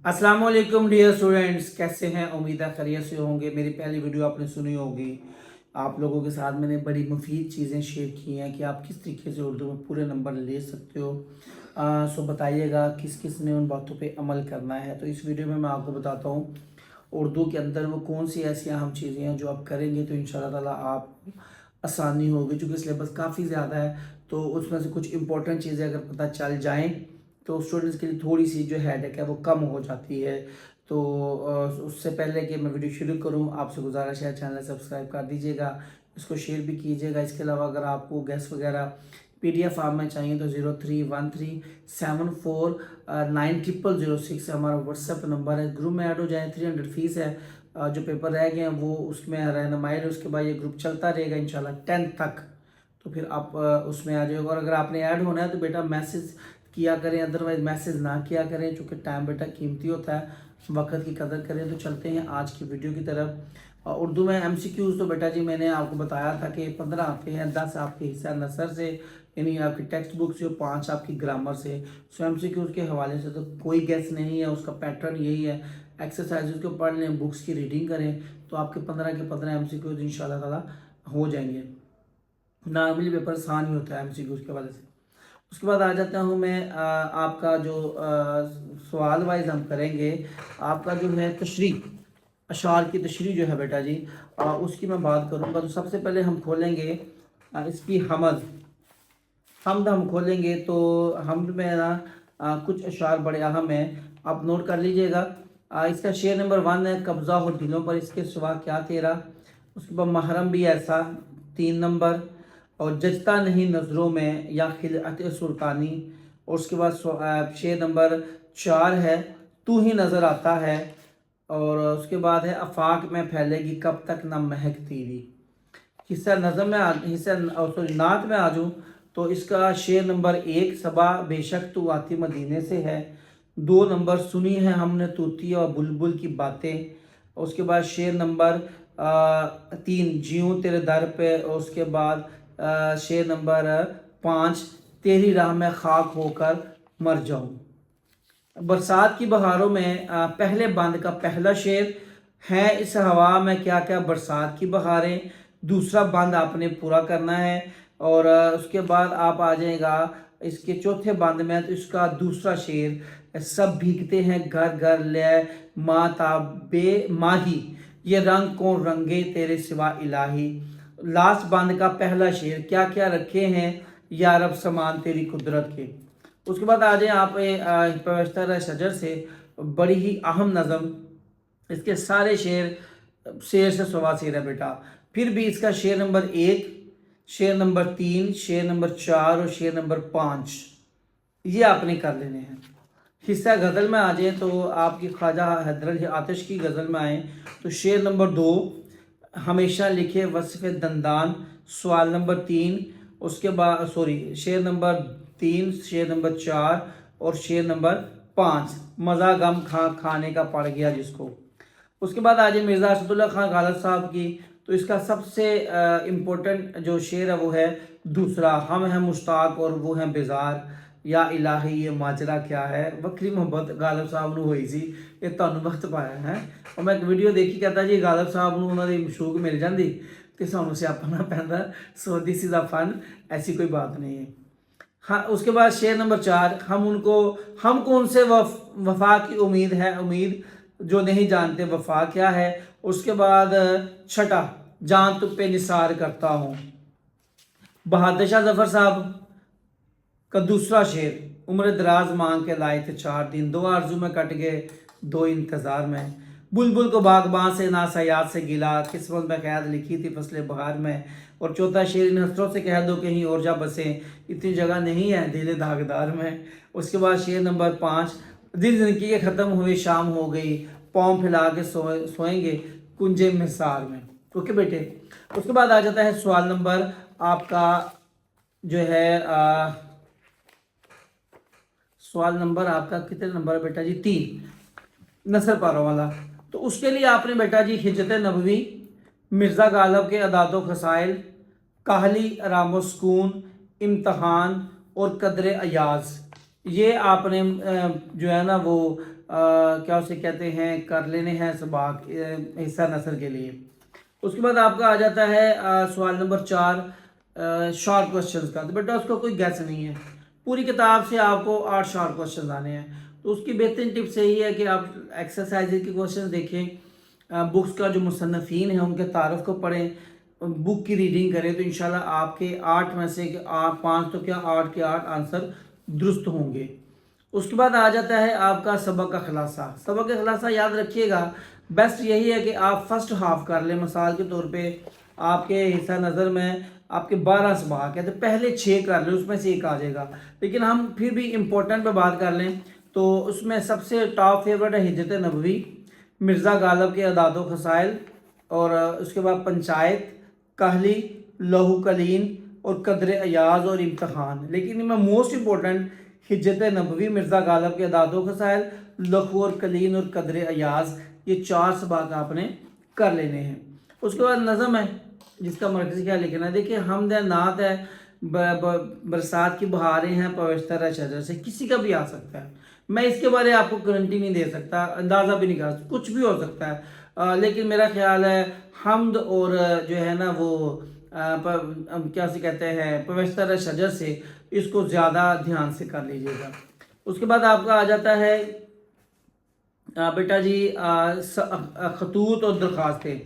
अस्सलाम वालेकुम dear students, कैसे हैं? उम्मीद है खैरियत से होंगे। मेरी पहली वीडियो आपने सुनी होगी। आप लोगों के साथ मैंने बड़ी मुफीद चीज़ें शेयर की हैं कि आप किस तरीके से उर्दू में पूरे नंबर ले सकते हो। सो बताइएगा किस किस ने उन बातों पे अमल करना है। तो इस वीडियो में मैं आपको बताता हूँ उर्दू के अंदर वो कौन सी ऐसी अहम चीज़ें हैं जो आप करेंगे तो इंशाल्लाह ताला आप आसानी होगी। चूँकि सिलेबस काफ़ी ज़्यादा है तो उसमें से कुछ इंपॉर्टेंट चीज़ें अगर पता चल जाएँ तो स्टूडेंट्स के लिए थोड़ी सी जो हेडेक है वो कम हो जाती है। तो उससे पहले कि मैं वीडियो शुरू करूं, आपसे गुजारिश है चैनल सब्सक्राइब कर दीजिएगा, इसको शेयर भी कीजिएगा। इसके अलावा अगर आपको गैस वगैरह PDF फॉर्म में चाहिए तो 0313749006 हमारा व्हाट्सएप नंबर है। ग्रुप में ऐड हो जाए, 300 फीस है। जो पेपर रह गए हैं वो उसमें रहनुमाई है, उसके बाद ये ग्रुप चलता रहेगा इंशाल्लाह 10th तक। तो फिर आप उसमें आ जाएगा। और अगर आपने ऐड होना है तो बेटा मैसेज किया करें, अदरवाइज मैसेज ना किया करें, चूँकि टाइम बेटा कीमती होता है, वक्त की कदर करें। तो चलते हैं आज की वीडियो की तरफ। उर्दू में MCQs तो बेटा जी मैंने आपको बताया था कि 15 आते हैं, 10 आपके हिस्सा नसर से यानी आपकी टेक्स्ट बुक से, 5 आपकी ग्रामर से। सो MCQs के हवाले से तो कोई गैस नहीं है, उसका पैटर्न यही है। एक्सरसाइज को पढ़ लें, बुक्स की रीडिंग करें तो आपके 15 के 15 MCQs इंशाल्लाह ताला हो जाएंगे। नॉर्मली पेपर आसान ही होता है MCQs के हवाले से। उसके बाद आ जाता हूँ मैं आपका जो सवाल वाइज हम करेंगे। आपका जो है तशरीह, अशार की तशरीह जो है बेटा जी उसकी मैं बात करूँगा। तो सबसे पहले हम खोलेंगे इसकी हमद हम खोलेंगे। तो हमद में ना कुछ अशार बड़े अहम हैं, आप नोट कर लीजिएगा। इसका शेर नंबर 1 है, कब्ज़ा हो दिलों पर इसके सिवा क्या तेरा। उसके बाद महरम भी ऐसा 3 नंबर, और जचता नहीं नज़रों में या खिलअत सुल्तानी। और उसके बाद शेर नंबर 4 है, तू ही नज़र आता है। और उसके बाद है, आफाक में फैलेगी कब तक न महक तेरी। हिस्सा नज़म में हिस्सा सॉरी नात में आ जाऊँ तो इसका शेर नंबर 1, सबा बेशक तू आती मदीने से है। 2 नंबर, सुनी है हमने तूती और बुलबुल की बातें। उसके बाद शेर नंबर 3, जीऊँ तेरे दर पे। और उसके बाद शेर नंबर 5, तेरी राह में खाक होकर मर जाऊँ। बरसात की बहारों में पहले बंद का पहला शेर है, इस हवा में क्या क्या बरसात की बहारें। दूसरा बंद आपने पूरा करना है। और उसके बाद आप आ जाएगा इसके चौथे बंद में, तो इसका दूसरा शेर, सब भीगते हैं घर घर ले माताबे माही, ये रंग कौन रंगे तेरे सिवा इलाही। लास्ट बंद का पहला शेर, क्या क्या रखे हैं या रब समान तेरी कुदरत के। उसके बाद आ जाए आप पेवस्तर शजर से, बड़ी ही अहम नज़म। इसके सारे शेर शेर से सवा शेर है बेटा। फिर भी इसका शेर नंबर 1, शेर नंबर 3, शेर नंबर 4 और शेर नंबर 5 ये आपने कर लेने हैं। हिस्सा गज़ल में आ जाए तो आपकी ख्वाजा हैदर आतिश की गज़ल में आए तो शेर नंबर 2, हमेशा लिखे वस्फ़ दंदान। सवाल नंबर 3, उसके बाद शेर नंबर 3, शेर नंबर 4 और शेर नंबर 5, मज़ा गम खाने का पड़ गया जिसको। उसके बाद आ जाए मिर्ज़ा असदुल्ला खान गालिब साहब की, तो इसका सबसे इम्पोर्टेंट जो शेर है वो है दूसरा, हम हैं मुश्ताक और वो हैं बेजार, या इलाही ये माजरा क्या है। वक्री मोहब्बत गालिब साहब ਨੂੰ ਹੋਈ ਸੀ, ਇਹ ਤੁਹਾਨੂੰ ਵਕਤ ਪਾਇਆ ਹੈ। और मैं एक वीडियो देखी, कहता जी गालिब साहब ਨੂੰ ਉਹਨਾਂ ਦੀ ਮਸ਼ੂਕ ਮਿਲ ਜਾਂਦੀ ਤੇ ਸਾਨੂੰ ਸਿਆਪਾ ਨਾ ਪੈਂਦਾ। So this is a fun, ऐसी कोई बात नहीं है। हाँ, उसके बाद शेर नंबर 4, हमको उनसे वफा की उम्मीद है, उम्मीद जो नहीं जानते वफा क्या है। उसके बाद 6, जान तुम पे निसार करता हूँ। बहादुर शाह जफर साहब का दूसरा शेर, उम्र दराज मांग के लाए थे 4 दिन, 2 आरजू में कट गए 2 इंतज़ार में। बुलबुल को बागबान से ना सयाद से गिला, किस्मत में कैद लिखी थी फसले बहार में। और चौथा शेर, इन हसरों से कह दो कहीं और जा बसे, इतनी जगह नहीं है दिल दागदार में। उसके बाद शेर नंबर 5, दिल जिंदगी के ख़त्म हुए शाम हो गई, पाँव फैला के सोएंगे कुंजे मिसार में। ओके बेटे। उसके बाद आ जाता है सवाल नंबर आपका जो है सवाल नंबर आपका कितने नंबर है बेटा जी? 3, नसर पारा वाला। तो उसके लिए आपने बेटा जी हिजरत नबवी, मिर्ज़ा गालिब के अदाद खसाइल, काहली रामो सुकून, इम्तहान और कदर अयाज ये आपने जो है ना वो क्या उसे कहते हैं कर लेने हैं सबाक हिस्सा नसर के लिए। उसके बाद आपका आ जाता है सवाल नंबर 4 शॉर्ट क्वेश्चंस का। तो बेटा उसका कोई गैस नहीं है, पूरी किताब से आपको 8 शॉर्ट क्वेश्चंस आने हैं। तो उसकी बेहतरीन टिप्स यही है कि आप एक्सरसाइज के क्वेश्चन देखें, बुक्स का जो मुसन्नफ़ीन है उनके तारुफ को पढ़ें, बुक की रीडिंग करें, तो इंशाल्लाह आपके 8 में से 5 तो क्या 8 के 8 आंसर दुरुस्त होंगे। उसके बाद आ जाता है आपका सबक का खुलासा। सबक का खुलासा याद रखिएगा, बेस्ट यही है कि आप फर्स्ट हाफ कर लें। मिसाल के तौर पे आपके हिस्सा नज़र में आपके 12 सबाक है तो पहले 6 कर लें, उसमें से एक आ जाएगा। लेकिन हम फिर भी इम्पोर्टेंट पे बात कर लें तो उसमें सबसे टॉप फेवरेट है हिज्जत नबवी, मिर्ज़ा गालिब के अदाद व खसाइल, और उसके बाद पंचायत, कहली, लहू कलीन और कदर अयाज और इम्तहान। लेकिन इनमें मोस्ट इम्पोर्टेंट हिज्जत नबवी, मिर्ज़ा गालिब के अदाद व खसाइल, लहू और कलीन और कदर अयाज, ये 4 सबाक आपने कर लेने हैं। उसके बाद नज़म है जिसका मरकज़ी क्या लिखना है। देखिए हमद है, नात है, बरसात की बहारें हैं, पवित्र है शजर से, किसी का भी आ सकता है। मैं इसके बारे में आपको गारंटी नहीं दे सकता, अंदाज़ा भी नहीं कर सकता, कुछ भी हो सकता है। लेकिन मेरा ख्याल है हमद और जो है ना वो क्या से कहते हैं पवित्र शजर से, इसको ज़्यादा ध्यान से कर लीजिएगा। उसके बाद आपका आ जाता है बेटा जी खतूत और दरख्वास्तें।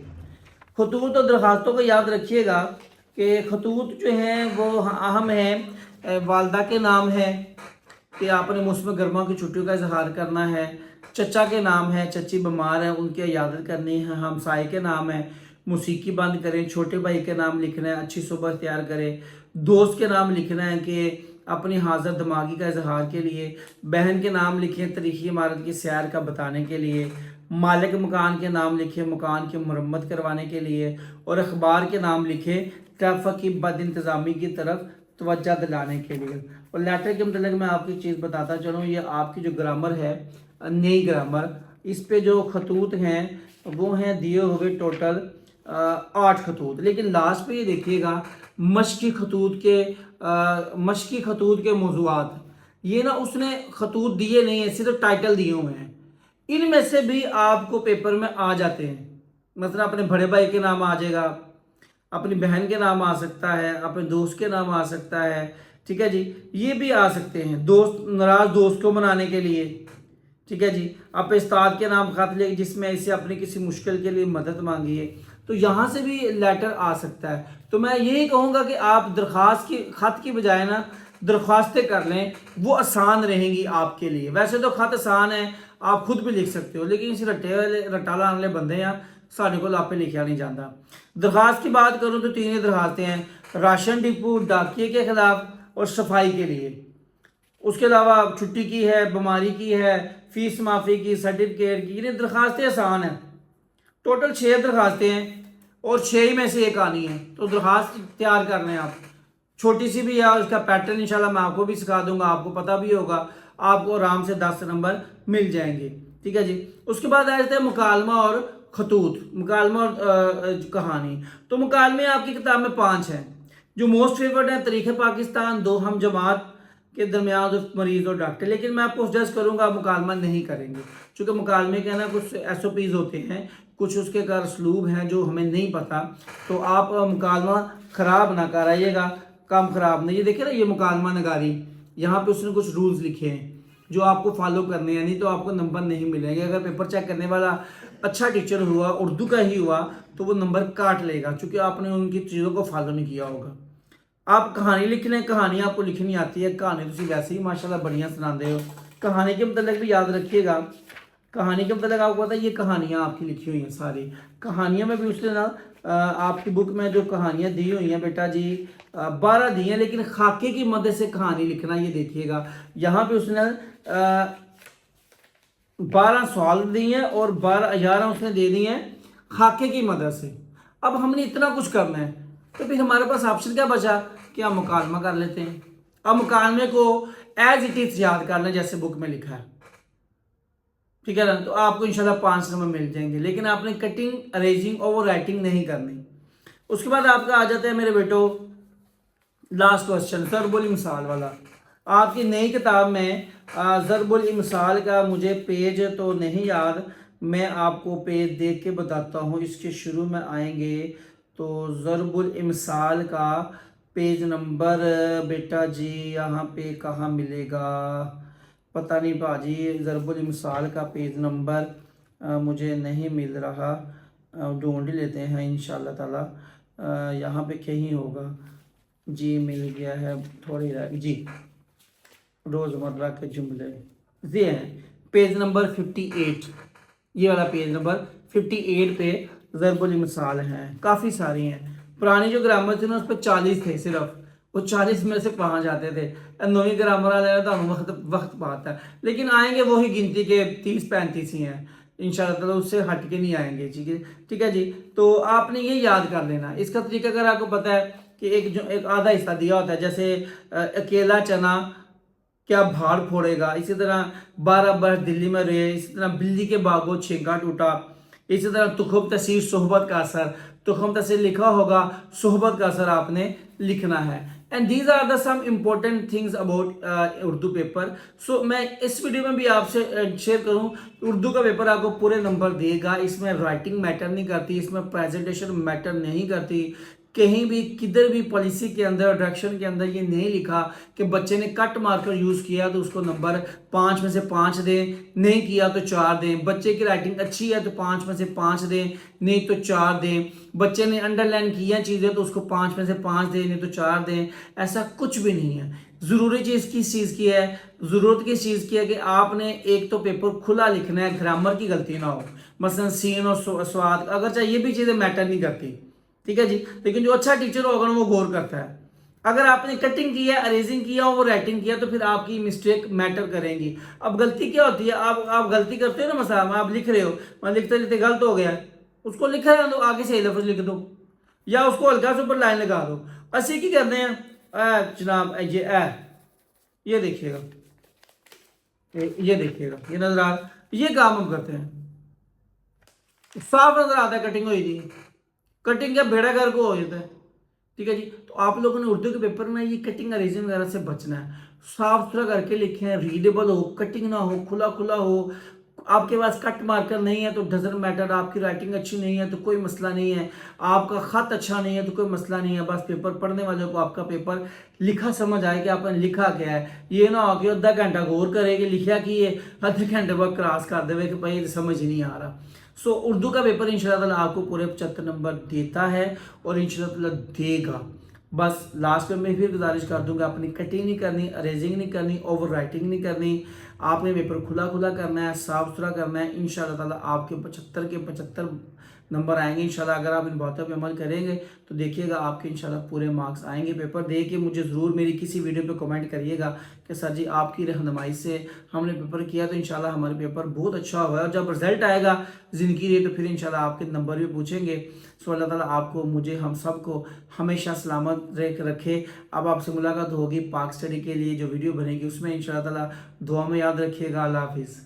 खतूत और दरख्वास्तों को याद रखिएगा कि खतूत जो हैं वो अहम हैं। वालदा के नाम है कि आपने मौसम गर्मा की छुट्टियों का इजहार करना है, चचा के नाम है, चची बीमार है उनकी इयादत करनी है, हमसाए के नाम है, मौसीकी बंद करें, छोटे भाई के नाम लिखना है, अच्छी सुबह तैयार करें, दोस्त के नाम लिखना है कि अपनी हाजिर दिमागी का इजहार के लिए, बहन के नाम लिखें तारीखी इमारत की सैर का बताने के लिए, मालिक मकान के नाम लिखें मकान की मरम्मत करवाने के लिए, और अखबार के नाम लिखें ट्रैफिक की बद इंतज़ामी की तरफ तवज्जो दिलाने के लिए। और लेटर के मतलब मैं आपकी चीज़ बताता चलूँ, ये आपकी जो ग्रामर है नई ग्रामर, इस पे जो खतूत हैं वो हैं दिए हुए टोटल 8 खतूत। लेकिन लास्ट पे ये देखिएगा मशकी खतूत के मौज़ूआत, ये ना उसने खतूत दिए नहीं है, सिर्फ टाइटल दिए हुए हैं। इनमें से भी आपको पेपर में आ जाते हैं। मतलब अपने बड़े भाई के नाम आ जाएगा, अपनी बहन के नाम आ सकता है, अपने दोस्त के नाम आ सकता है, ठीक है जी, ये भी आ सकते हैं दोस्त, नाराज दोस्त को मनाने के लिए, ठीक है जी, अपने उस्ताद के नाम खत ले जिसमें इसे अपनी किसी मुश्किल के लिए मदद मांगी है, तो यहाँ से भी लेटर आ सकता है। तो मैं यही कहूँगा कि आप दरख्वास्त की खत की बजाय ना दरख्वास्तें कर लें, वो आसान रहेंगी आपके लिए। वैसे तो खत आसान है, आप खुद भी लिख सकते हो, लेकिन इस रटाला वाले बंदे हैं साढ़े को आपे लिखा नहीं जाता। दरख्वास्त की बात करूँ तो 3 ही दरख्वास्तें हैं, राशन डिपो, डाकिए के खिलाफ और सफाई के लिए। उसके अलावा छुट्टी की है, बीमारी की है, फीस माफ़ी की, सर्टिफिकेट की, ये दरख्वास्तें आसान हैं। टोटल 6 दरख्वास्तें हैं और 6 ही में से एक आनी है। तो दरख्वास्त तैयार कर लें आप, छोटी सी भी है, उसका पैटर्न इंशाल्लाह मैं आपको भी सिखा दूंगा, आपको पता भी होगा, आपको आराम से 10 नंबर मिल जाएंगे, ठीक है जी। उसके बाद आ जाते हैं मुकालमा और खतूत, मुकालमा और कहानी। तो मुकालमे आपकी किताब में 5 हैं। जो मोस्ट फेवरेट है तरीक़े पाकिस्तान, 2 हम जमात के दरमियान मरीज और डॉक्टर। लेकिन मैं आपको सजेस्ट करूंगा मुकालमा नहीं करेंगे, क्योंकि मुकालमे के ना कुछ SOPs होते हैं, कुछ उसके कार सलूब हैं जो हमें नहीं पता, तो आप मुकालमा ख़राब ना कराइएगा, काम ख़राब नहीं। ये देखिए ना, ये मुकालमा नगारी, यहाँ पे उसने कुछ रूल्स लिखे हैं जो आपको फॉलो करने हैं, नहीं तो आपको नंबर नहीं मिलेंगे। अगर पेपर चेक करने वाला अच्छा टीचर हुआ, उर्दू का ही हुआ, तो वो नंबर काट लेगा, क्योंकि आपने उनकी चीज़ों को फॉलो नहीं किया होगा। आप कहानी लिख लें, कहानी आपको लिखनी आती है, कहानी तुम वैसे ही माशाल्लाह बढ़िया सुनाते हो। कहानी के मतलब भी याद रखिएगा, कहानी के मतलब आपको पता है ये कहानियाँ आपकी लिखी हुई हैं सारी। कहानियों में भी उसने ना आपकी बुक में जो कहानियाँ दी हुई हैं बेटा जी 12 दी हैं, लेकिन खाके की मदद से कहानी लिखना, ये देखिएगा यहाँ पे उसने 12 सवाल दिए हैं और 11 उसने दे दिए हैं खाके की मदद से। अब हमने इतना कुछ करना है, तो फिर हमारे पास ऑप्शन क्या बचा कि हम मुकालमा कर लेते हैं। अब मुकालमे को एज इट इज याद कर लें जैसे बुक में लिखा है, ठीक है ना, तो आपको इंशाल्लाह 5 नंबर मिल जाएंगे। लेकिन आपने कटिंग, अरेंजिंग, ओवर राइटिंग नहीं करनी। उसके बाद आपका आ जाता है मेरे बेटो लास्ट क्वेश्चन, सर बोली मिसाल वाला। आपकी नई किताब में ज़रबुल इमसाल का मुझे पेज तो नहीं याद, मैं आपको पेज देख के बताता हूँ। इसके शुरू में आएंगे तो ज़रबुल इमसाल का पेज नंबर बेटा जी यहाँ पे कहाँ मिलेगा, पता नहीं भाजी। ज़रबुल इमसाल का पेज नंबर मुझे नहीं मिल रहा, ढूंढ ही लेते हैं इंशाल्लाह ताला। यहाँ पे कहीं होगा जी, मिल गया है, थोड़ी जी। रोज़मर्रा के जुमले ये हैं, पेज नंबर 58, ये वाला पेज नंबर 58 पे ज़रबुल मिसाल हैं, काफ़ी सारी हैं। पुरानी जो ग्रामर थी ना उस पर 40 थे सिर्फ, वो 40 में से 5 आते थे। नवी ग्रामर वाले तो वक्त पाता है, लेकिन आएंगे वही गिनती के 30-35 ही हैं इंशाल्लाह ताला, उससे हट के नहीं आएंगे। ठीक है जी। तो आपने ये याद कर लेना। इसका तरीका अगर आपको पता है कि एक आधा हिस्सा दिया होता है, जैसे अकेला चना क्या भाड़ फोड़ेगा, इसी तरह 12 बरस दिल्ली में रहे, इसी तरह बिल्ली के बागों छेंका टूटा, इसी तरह तुखम तसीर सोहबत का असर, तुखम तसीर लिखा होगा, सोहबत का असर आपने लिखना है। And these are the some important things about Urdu paper. So मैं इस वीडियो में भी आपसे शेयर करूं, उर्दू का पेपर आपको पूरे नंबर देगा। इसमें राइटिंग मैटर नहीं करती, इसमें प्रेजेंटेशन मैटर नहीं करती। कहीं भी किधर भी पॉलिसी के अंदर, डायरेक्शन के अंदर ये नहीं लिखा कि बच्चे ने कट मार्कर यूज़ किया तो उसको नंबर 5 में से 5 दें, नहीं किया तो 4 दें। बच्चे की राइटिंग अच्छी है तो 5 में से 5 दें, नहीं तो 4 दें। बच्चे ने अंडरलाइन किया चीज़ें तो उसको 5 में से 5 दें, नहीं तो 4 दें। ऐसा कुछ भी नहीं है। ज़रूरी चीज़ किस चीज़ की है, ज़रूरत किस चीज़ की है कि आपने एक तो पेपर खुला लिखना है, ग्रामर की गलती ना हो, मसलन सीन और स्वाद, अगर चाहे ये भी चीज़ें मैटर नहीं करती, ठीक है जी। लेकिन जो अच्छा टीचर होगा ना वो गौर करता है। अगर आपने कटिंग की है, अरेजिंग किया और राइटिंग किया तो फिर आपकी मिस्टेक मैटर करेंगी। अब गलती क्या होती है, आप गलती करते हो ना, मसला आप लिख रहे हो, मैं लिखते लिखते गलत हो गया, उसको लिख रहे हो तो आगे से लफ्ज लिख दो या उसको हल्का से ऊपर लाइन लगा दो। ऐसे की करते हैं जनाब, ये देखिएगा, ये देखिएगा, ये नजर आ, ये काम हम करते हैं, साफ नजर आता है कटिंग हुई थी, कटिंग का बेड़ा गर्क हो जाता है। ठीक है जी। तो आप लोगों ने उर्दू के पेपर में ये कटिंग अरेजिंग वगैरह से बचना है, साफ सुथरा करके लिखें, रीडेबल हो, कटिंग ना हो, खुला खुला हो। आपके पास कट मार्कर नहीं है तो डजंट मैटर, आपकी राइटिंग अच्छी नहीं है तो कोई मसला नहीं है, आपका खत अच्छा नहीं है तो कोई मसला नहीं है। बस पेपर पढ़ने वालों को आपका पेपर लिखा समझ आए कि आपने लिखा क्या है। ये ना हो कि आधा घंटा गौर करे कि लिखा कि ये आधे घंटे बाद क्रॉस कर दे कि भाई समझ नहीं आ रहा। सो उर्दू का पेपर इंशाल्लाह ताला आपको पूरे 75 नंबर देता है और इंशाल्लाह ताला देगा। बस लास्ट में मैं फिर गुजारिश कर दूंगा, अपनी कटिंग नहीं करनी, अरेजिंग नहीं करनी, ओवर राइटिंग नहीं करनी। आपने पेपर खुला खुला करना है, साफ सुथरा करना है। इंशाल्लाह ताला आपके 75 के 75 नंबर आएंगे इंशाल्लाह। अगर आप इन बातों पे अमल करेंगे तो देखिएगा आपके इंशाल्लाह पूरे मार्क्स आएंगे। पेपर दे के मुझे ज़रूर मेरी किसी वीडियो पे कमेंट करिएगा कि सर जी आपकी रहनुमाई से हमने पेपर किया तो इंशाल्लाह हमारे पेपर बहुत अच्छा हुआ है। और जब रिजल्ट आएगा ज़िंदगी रही तो फिर इंशाल्लाह आपके नंबर भी पूछेंगे। सो अल्लाह ताला आपको, मुझे, हम सब को हमेशा सलामत रखे। अब आपसे मुलाकात होगी पाक स्टडी के लिए जो वीडियो बनेगी उसमें इंशाल्लाह ताला। दुआ में याद रखिएगा। अल्लाह हाफिज़।